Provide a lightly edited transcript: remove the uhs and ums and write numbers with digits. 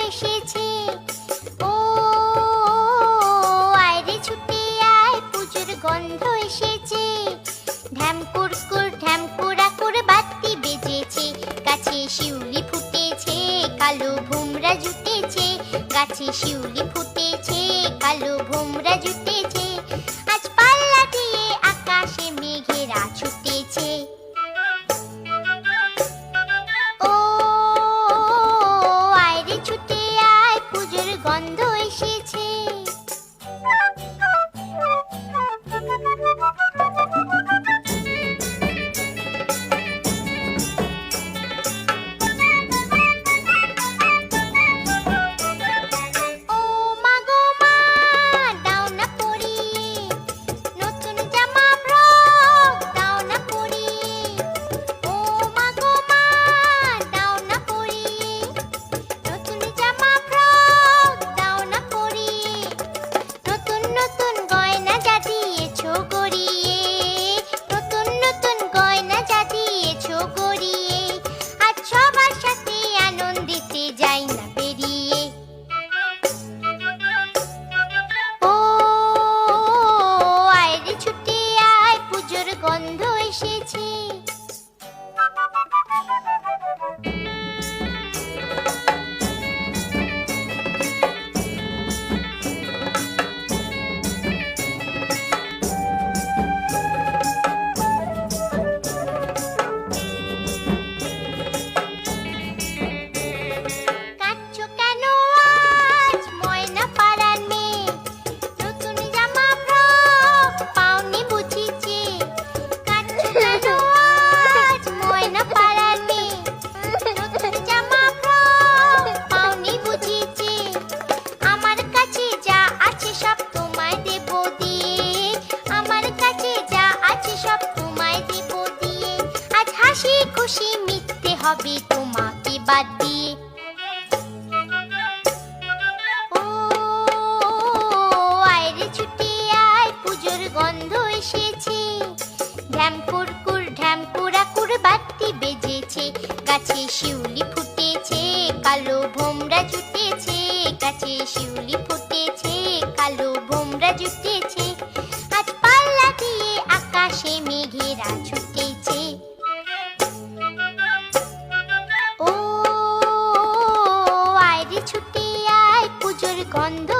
এসেছে। ও আয়রে ছুটে আয়, পুজোর গন্ধ এসেছে। ঢ্যাম কুরকুর ঢ্যাম কুড়াকুর বাতি বেজেছে। গাছে শিউলি ফুটেছে, কালো ভোমরা জুটেছে। গাছে শিউলি ফুটেছে, কালো ভোমরা জুটেছে। আজ পাল্লা দিয়ে আকাশে মেঘেরা ছুটেছে। ও আয়রে ছুটে আয়, পুজোর গন্ধ এসেছে। ও মা গো মা, দাও না পরিয়ে নতুন জামা ফ্রক, দাও না পরিয়ে। ও মা গো মা, দাও না পরিয়ে নতুন জামা ফ্রক, দাও না পরিয়ে। নতুন নতুন গয়না যা দিয়েছো গড়িয়ে, নতুন নতুন গয়না যা দিয়েছো গড়িয়ে। আজ সবার সাথে আনন্দিতে যাই না বেরিয়ে। ও আয়রে ছুটে আয়, পুজোর গন্ধ এসেছে। কাঁদছো কেন আজ ময়না পাড়ার মেয়ে? নতুন জামা ফ্রক পাওনি বুঝিছে। কাঁদছো কেন আজ ময়না পাড়ার মেয়ে? নতুন জামা ফ্রক পাওনি বুঝিছে। আমার কাছে যা আছে সব তোমায় দেব দিয়ে, আমার কাছে যা আছে সব তোমায় দেব দিয়ে। আজ হাসি খুশি মিথ্যে হবে তোমাকে বাদ দিয়ে। ও আয়রে ছুটে আয়, পুজোর গন্ধ এসেছে। ঢ্যাম কুরকুর ঢ্যাম কুড়াকুর বাতি বেজেছে। গাছে শিউলি ফুটেছে, কালো ভোমরা জুটেছে। গাছে শিউলি ফুটেছে, কালো ভোমরা জুটেছে। আজ পাল্লা দিয়ে আকাশে মেঘেরা ছুটেছে। ও আয়রে ছুটে আয়, পুজোর গন্ধ